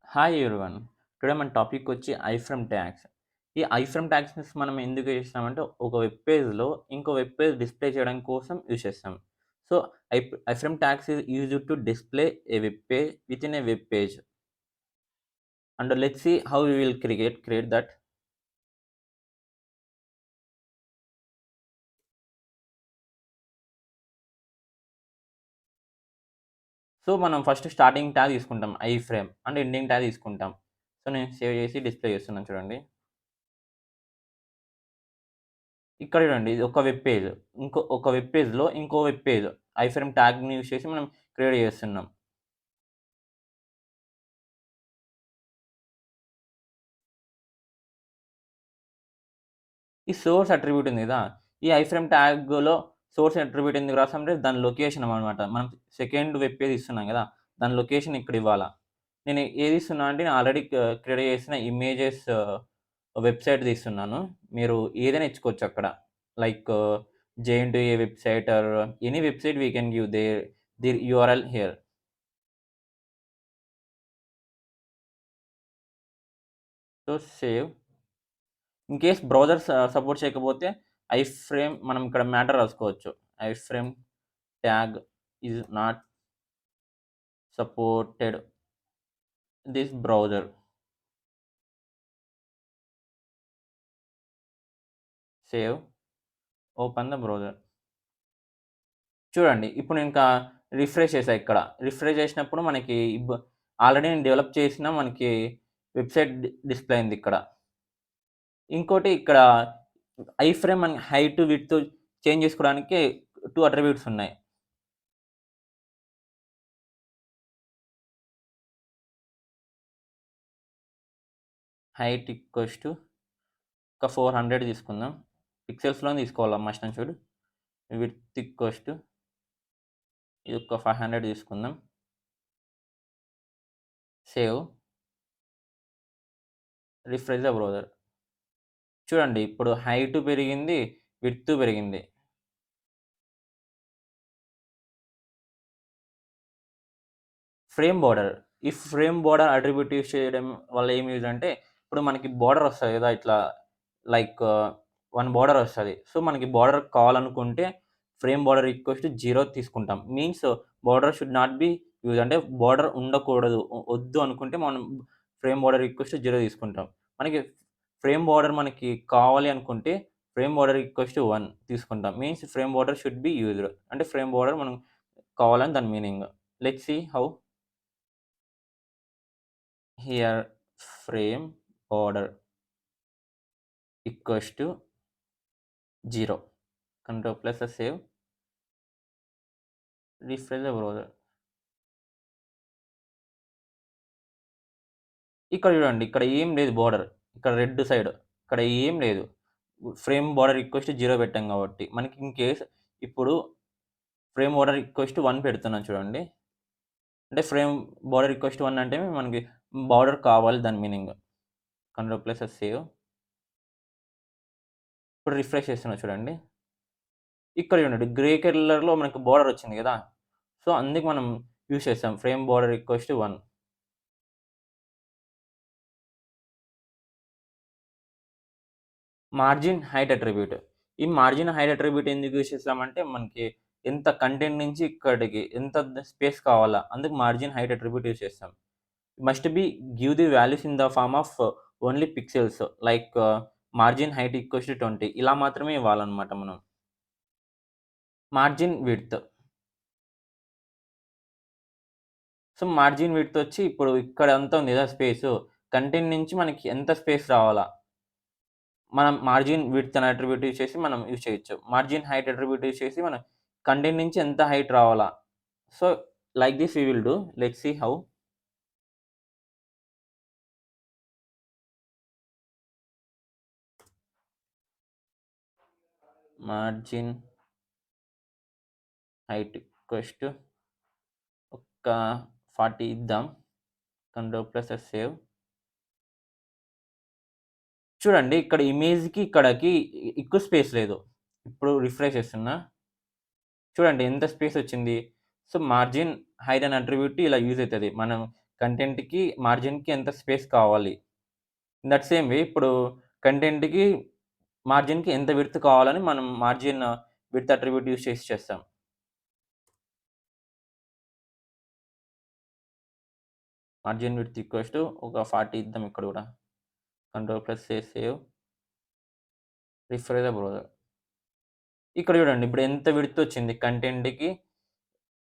Hi everyone. Today మన topic వచ్చి ఐఫ్రమ్ tags. ఈ ఐఫ్రమ్ ట్యాగ్స్‌ని మనం ఎందుకు చేస్తామంటే ఒక వెబ్ పేజ్‌లో ఇంకో వెబ్ పేజ్ డిస్‌ప్లే చేయడం కోసం యూజ్ చేస్తాం. So, iframe tags is used to display a web page within a web page. And let's see how we will create that. So, మనం ఫస్ట్ స్టార్టింగ్ ట్యాగ్ తీసుకుంటాం iframe and ending tag తీసుకుంటాం. So, నేను save చేసి display చేస్తున్నాను చూడండి. ఇక్కడ చూడండి ఇది ఒక వెబ్ పేజ్. ఒక వెబ్ పేజ్‌లో ఇంకో వెబ్ పేజ్ ఐఫ్రేమ్ ట్యాగ్‌ని యూజ్ చేసి మనం క్రియేట్ చేస్తున్నాం. ఈ సోర్స్ అట్రిబ్యూట్ ఉంది గదా! ఈ ఐఫ్రేమ్ ట్యాగ్‌లో సోర్స్ అట్రిబ్యూట్ ఎందుకు రాసామంటే దాని లొకేషన్ అనమాట. మనం సెకండ్ వెబ్ పేజ్ ఇస్తున్నాం గదా! దాని లొకేషన్ ఇక్కడ ఇవ్వాలా. నేను ఏది ఇస్తున్నా అంటే నేను ఆల్రెడీ క్రియేట్ చేసిన ఇమేజెస్ వెబ్‌సైట్‌ది ఇస్తున్నాను. మీరు ఏదైనా ఇచ్చుకోవచ్చు అక్కడ. Like JNTU website or any website we can give their URL here. So, save. In case browser support చేయకపోతే ఐఫ్రేమ్ మనం ఇక్కడ మ్యాటర్ రాసుకోవచ్చు. Iframe tag is not supported this browser. Save. Open the browser. చూడండి ఇప్పుడు నేను ఇంకా refresh చేశా ఇక్కడ. రిఫ్రెష్ చేసినప్పుడు మనకి ఆల్రెడీ నేను డెవలప్ చేసిన మనకి వెబ్‌సైట్ డిస్‌ప్లే అయింది ఇక్కడ. ఇంకోటి ఇక్కడ ఐఫ్రేమ్ అండ్ హైట్, విడ్త్ చేంజ్ చేసుకోవడానికి 2 అట్రిబ్యూట్స్ ఉన్నాయి. హైట్ ఈక్వల్స్ టు ఒక 400 తీసుకుందాం. పిక్సెల్స్‌లోనే తీసుకోవాలా must and should. Width equals to ఇది ఒక 500 తీసుకుందాం. సేవ్. Refresh the browser. చూడండి ఇప్పుడు హైట్ పెరిగింది, విడ్త్ పెరిగింది. Frame border. ఈ ఫ్రేమ్ బోర్డర్ అట్రిబ్యూట్ యూజ్ చేయడం వల్ల ఏం యూజ్ అంటే, ఇప్పుడు మనకి బోర్డర్ వస్తది గదా! ఇట్లా లైక్ 1 బోర్డర్ వస్తది. సో, మనకి బోర్డర్ కావాలనుకుంటే ఫ్రేమ్ బోర్డర్ ఈక్వల్స్ టు 0 తీసుకుంటాం. Means border should not be use అంటే బోర్డర్ ఉండకూడదు. వద్దు అనుకుంటే మనం ఫ్రేమ్ బోర్డర్ ఈక్వల్స్ టు 0 తీసుకుంటాం. మనకి ఫ్రేమ్ బోర్డర్ మనకి కావాలి అనుకుంటే ఫ్రేమ్ బోర్డర్ ఈక్వల్స్ టు 1 తీసుకుంటాం. Means frame border should be used. అంటే ఫ్రేమ్ బోర్డర్ మనం కావాలని దాని meaning. Let's see how. Here frame border equals to 0. Control plus a save. Refresh the browser. ఇక్కడ చూడండి. ఇక్కడ ఏం లేదు బోర్డర్. ఇక్కడ రెడ్ సైడ్. ఇక్కడ ఏం లేదు. ఫ్రేమ్ బోర్డర్ ఈక్వల్స్ టు 0 పెట్టాం కాబట్టి. మనకి ఇన్ కేస్ ఇప్పుడు ఫ్రేమ్ బోర్డర్ ఈక్వల్స్ టు 1 పెడుతున్నాను చూడండి. అంటే ఫ్రేమ్ బోర్డర్ ఈక్వల్స్ టు 1 అంటే మనకి బోర్డర్ కావాలి దాని మీనింగ్. Control plus save. ఇప్పుడు రిఫ్రెష్ చేస్తున్నా చూడండి. ఇక్కడ చూడండి గ్రే కలర్‌లో మనకు బోర్డర్ వచ్చింది గదా! సో, అందుకు మనం యూజ్ చేసాం. Frame border equals to 1. Margin height attribute. ఈ మార్జిన్ హైట్ అట్రిబ్యూట్ ఎందుకు యూజ్ చేసామంటే, మనకి ఎంత కంటెంట్ నుంచి ఇక్కడికి ఎంత స్పేస్ కావాలా, అందుకు మార్జిన్ హైట్ అట్రిబ్యూట్ యూజ్ చేస్తాం. Must be give the values in the form of only pixels like margin height equals to 20 ఇలా మాత్రమే ఇవ్వాలన్నమాట మనం. Margin width. So, margin width వచ్చి ఇప్పుడు ఇక్కడ అంతా ఉంది కదా స్పేసు. కంటెంట్ నుంచి మనకి ఎంత స్పేస్ రావాలా, మనం మార్జిన్ విడ్త్ అనే అట్రిబ్యూట్ యూజ్ చేసి మనం యూజ్ చేయొచ్చు. మార్జిన్ హైట్ అట్రిబ్యూట్ యూజ్ చేసి మనం కంటెంట్ నుంచి ఎంత హైట్ రావాలా. So, like this we will do. Let's see how. Margin height equals to ఒక 40 ఇద్దాం. Control plus save. చూడండి ఇక్కడ ఇమేజ్‌కి, ఇక్కడికి ఎక్కువ స్పేస్ లేదు. ఇప్పుడు రిఫ్రెష్ చేస్తున్నా. చూడండి ఎంత స్పేస్ వచ్చింది. సో, మార్జిన్ హైట్ అనే అట్రిబ్యూట్ ఇలా యూజ్ అయితది. మనం కంటెంట్‌కి, మార్జిన్‌కి ఎంత స్పేస్ కావాలి. ఇన్ దట్ సేమ్ వే ఇప్పుడు కంటెంట్‌కి, మార్జిన్‌కి ఎంత విడ్త్ కావాలని మనం మార్జిన్ విడ్త్ అట్రిబ్యూట్ యూజ్ చేసి చేస్తాం. మార్జిన్ విడ్త్ ఈక్వల్స్ టు ఒక 40 ఇద్దాం ఇక్కడ గూడా. Control plus save, refresh the browser. ఇక్కడ చూడండి ఇప్పుడు ఎంత విడ్త్ వచ్చింది కంటెంట్‌కి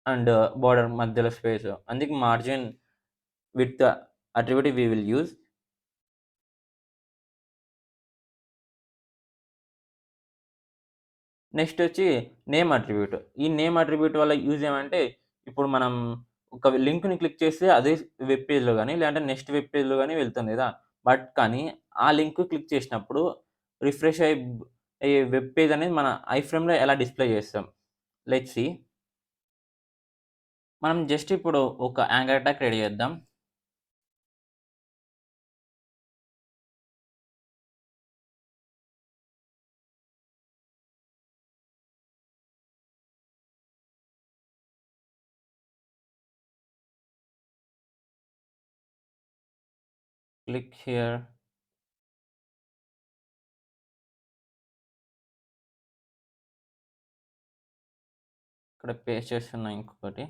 అండ్ బోర్డర్ మధ్యలో స్పేస్. అందుకే margin width attribute we will use. Next వచ్చి నేమ్ అట్రిబ్యూట్. ఈ నేమ్ అట్రిబ్యూట్ వల్ల యూజ్ ఏమంటే, ఇప్పుడు మనం ఒక లింక్‌ని క్లిక్ చేస్తే అదే వెబ్ పేజ్‌లో గాని, లేదంటే నెక్స్ట్ వెబ్ పేజ్‌లో గాని వెళ్తుంది గదా! కానీ ఆ లింక్ క్లిక్ చేసినప్పుడు రిఫ్రెష్ అయ్యే వెబ్ పేజ్ అనేది మన ఐఫ్రేమ్‌లో ఎలా డిస్‌ప్లే చేస్తాం. Let's see. మనం జస్ట్ ఇప్పుడు ఒక యాంకర్ అటాక్ రెడీ చేద్దాం. Click here. ఇక్కడ పేస్ట్ చేస్తున్నా ఇంకొకటి.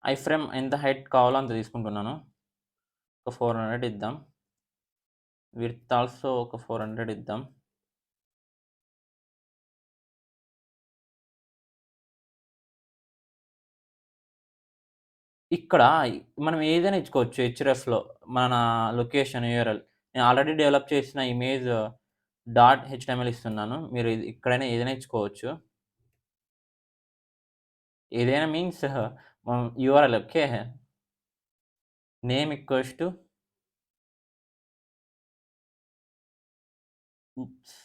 ఐఫ్రేమ్ ఎంత హైట్ కావాలో అంత తీసుకుంటున్నాను. ఒక 400 ఇద్దాం. విడ్త్ ఆల్సో ఒక 400 ఇద్దాం. ఇక్కడ మనం ఏదైనా ఇచ్చుకోవచ్చు హెచ్‌రెఫ్‌లో. మన లొకేషన్ యూఆర్ఎల్. నేను ఆల్రెడీ డెవలప్ చేసిన ఇమేజ్ డాట్ హెచ్‌టీఎంఎల్ ఇస్తున్నాను. మీరు ఇది ఇక్కడైనా ఏదైనా ఇచ్చుకోవచ్చు. ఏదైనా means URL okay. Name equals to oops.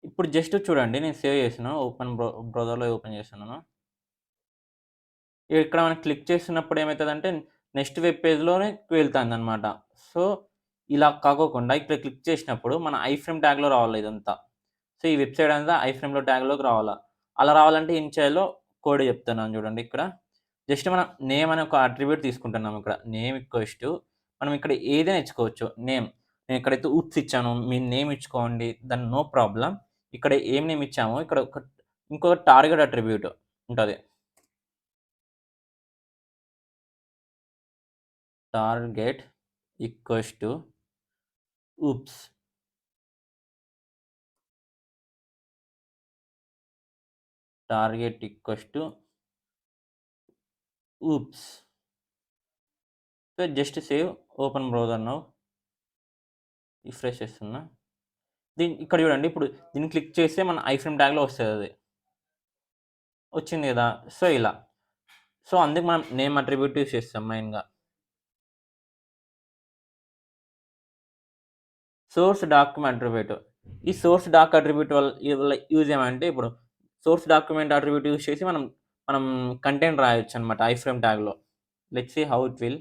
ఇప్పుడు జస్ట్ చూడండి నేను సేవ్ చేశాను. ఓపెన్ బ్రౌజర్‌లో ఓపెన్ చేస్తున్నాను. ఇక్కడ మనం క్లిక్ చేస్తున్నప్పుడు ఏమైతదంటే, నెక్స్ట్ వెబ్ పేజ్‌లోనే వెళ్తాందనమాట. సో, ఇలా కాకోకుండా ఇక్కడ క్లిక్ చేసినప్పుడు మన ఐఫ్రేమ్ ట్యాగ్‌లో రావాలి ఇదంతా. సో, ఈ వెబ్‌సైట్ అంతా ఐఫ్రేమ్‌లో ట్యాగ్‌లోకి రావాలా. అలా రావాలంటే ఏం చేయాలో కోడ్ చెప్తున్నాను చూడండి ఇక్కడ. జస్ట్ మనం నేమ్ అనే ఒక అట్రిబ్యూట్ తీసుకుంటున్నాం ఇక్కడ. నేమ్ ఈక్వల్స్ టు మనం ఇక్కడ ఏదైనా ఇచ్చుకోవచ్చు. నేమ్. నేను ఇక్కడైతే ఉప్స్ ఇచ్చాను. మీ నేమ్ ఇచ్చుకోండి. దాన్ని నో ప్రాబ్లమ్. ఇక్కడ ఏం నేమ్ ఇచ్చామో ఇక్కడ ఇంకో టార్గెట్ అట్రిబ్యూట్ ఉంటది. Target equals to oops. Target equals to oops. So just save, open browser now. Refresh చేస్తున్నా. ఇక్కడ చూడండి ఇప్పుడు దీన్ని క్లిక్ చేస్తే మన ఐఫ్రేమ్ ట్యాగ్‌లో వస్తదది. వచ్చింది గదా! సో ఇలా. సో అందుకు మనం నేమ్ అట్రిబ్యూట్ యూజ్ చేస్తాం మెయిన్‌గా. Source document attribute. ఈ సోర్స్ డాక్ అట్రిబ్యూట్ వల్ల యూజ్ ఏమంటే ఇప్పుడు సోర్స్ డాక్యుమెంట్ అట్రిబ్యూట్ యూజ్ చేసి మనం మనం కంటెంట్ రాయొచ్చనమాట ఐఫ్రేమ్ ట్యాగ్‌లో. Let's see how it will.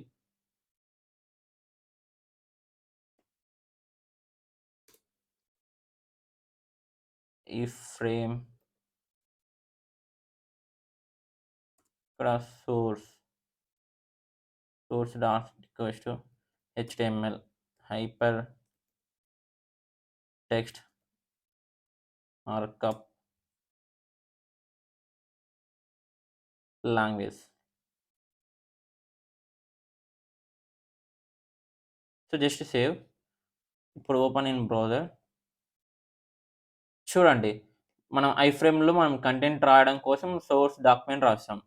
Iframe ఇక్కడ source dot equals to html hyper text markup language. So just save. ఇప్పుడు ఓపెన్ ఇన్ బ్రౌజర్. చూడండి. మనం ఐఫ్రేమ్‌లో మనం కంటెంట్ రాయడం కోసం సోర్స్ డాక్యుమెంట్ రాస్తాం.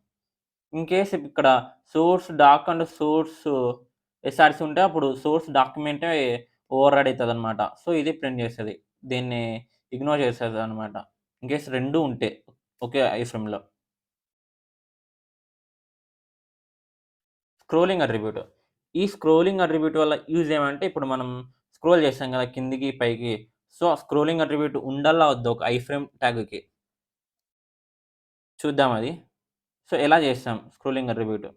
ఇన్ కేస్ ఇక్కడ source doc and source SRC ఉంటే అప్పుడు సోర్స్ డాక్యుమెంటే ఓవర్ రైడ్ అయితదనమాట. సో ఇది ప్రింట్ చేస్తది. దీన్ని ఇగ్నోర్ చేస్తదనమాట. ఇన్ కేస్ 2 ఉంటే ఒకే ఐఫ్రేమ్‌లో. Scrolling attribute. ఈ స్క్రోలింగ్ అట్రిబ్యూట్ వల్ల యూజ్ ఏమంటే, ఇప్పుడు మనం స్క్రోల్ చేస్తాం కదా! కిందికి, పైకి. సో, ఆ స్క్రోలింగ్ అట్రిబ్యూట్ ఉండాలా వద్దా ఒక ఐఫ్రేమ్ ట్యాగ్‌కి? చూద్దాం అది. సో, ఎలా చేస్తాం scrolling attribute?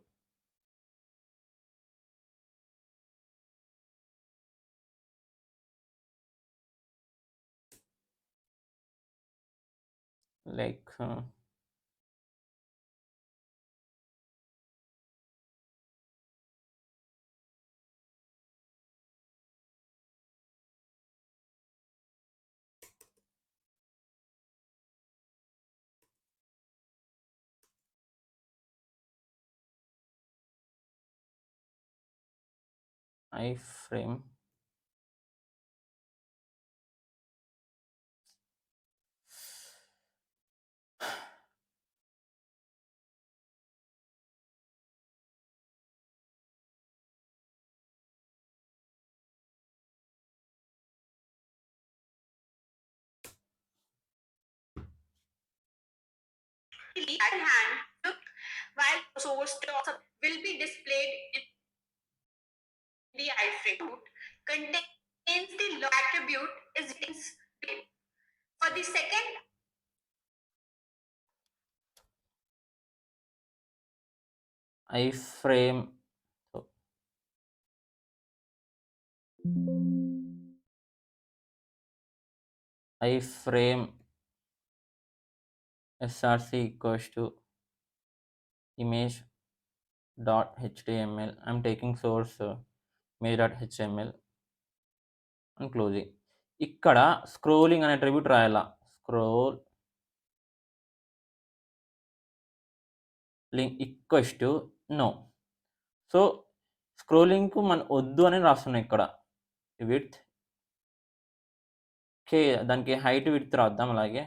like iframe. At hand, while source terms will be displayed in the iframe contains the attribute is for the second iframe. So iframe src equals to image dot html. I'm taking source image dot html and closing. ఇక్కడ scrolling అనే attribute రాయాల. Scrolling equals to no. So స్క్రోలింగ్కు మన వద్దు అని రాస్తున్నాం ఇక్కడ. Width కే దానికి హైట్ విడ్త్ రాద్దాం. అలాగే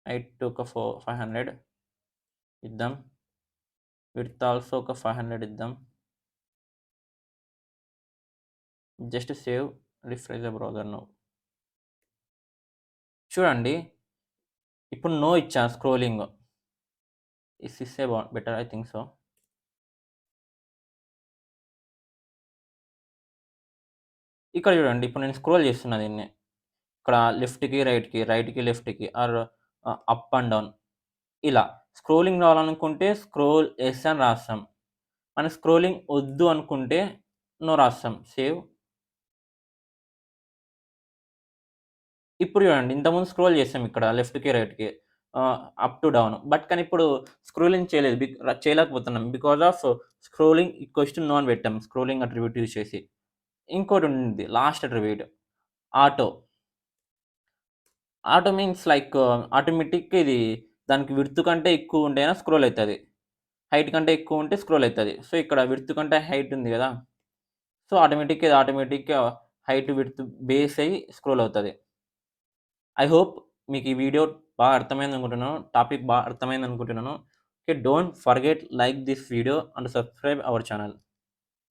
హైట్ ఒక 500 ఇద్దాం. విడ్త్ ఆల్సో ఒక 500 ఇద్దాం. Just save, refresh the browser now. చూడండి ఇప్పుడు నో ఇచ్చాను స్క్రోలింగ్. ఇస్తే బెటర్, ఐ థింక్ సో. ఇక్కడ చూడండి ఇప్పుడు నేను స్క్రోల్ చేస్తున్నా దీన్ని. ఇక్కడ లెఫ్ట్‌కి, రైట్‌కి, రైట్‌కి, లెఫ్ట్‌కి ఆర్ అప్ అండ్ డౌన్ ఇలా. స్క్రోలింగ్ రావాలనుకుంటే స్క్రోల్ ఎస్ అని రాస్తాం. మనకు స్క్రోలింగ్ వద్దు అనుకుంటే నో రాస్తాం. సేవ్. ఇప్పుడు చూడండి ఇంతకుముందు స్క్రోల్ చేసాం ఇక్కడ లెఫ్ట్‌కి, రైట్‌కి, అప్ టు డౌన్. బట్ కానీ ఇప్పుడు స్క్రోలింగ్ చేయలేదు. చేయలేకపోతున్నాం. Because of scrolling equals to no అని పెట్టాం. స్క్రోలింగ్ అట్రిబ్యూట్ యూజ్ చేసి. ఇంకోటి ఉండిద్ది last attribute auto. Auto means like ఆటోమేటిక్‌గా ఇది దానికి విడ్త్ కంటే ఎక్కువ ఉంటేనే స్క్రోల్ అయితది. హైట్ కంటే ఎక్కువ ఉంటే స్క్రోల్ అయితది. సో ఇక్కడ విడ్త్ కంటే హైట్ ఉంది గదా! సో ఇది ఆటోమేటిక్‌గా హైట్, విడ్త్ బేస్ అయ్యి స్క్రోల్ అవుతది. ఐ హోప్ మీకు ఈ వీడియో బాగా అర్థమైందనుకుంటున్నాను. టాపిక్ బాగా అర్థమైందనుకుంటున్నాను. Okay. Don't forget like this video and subscribe our channel.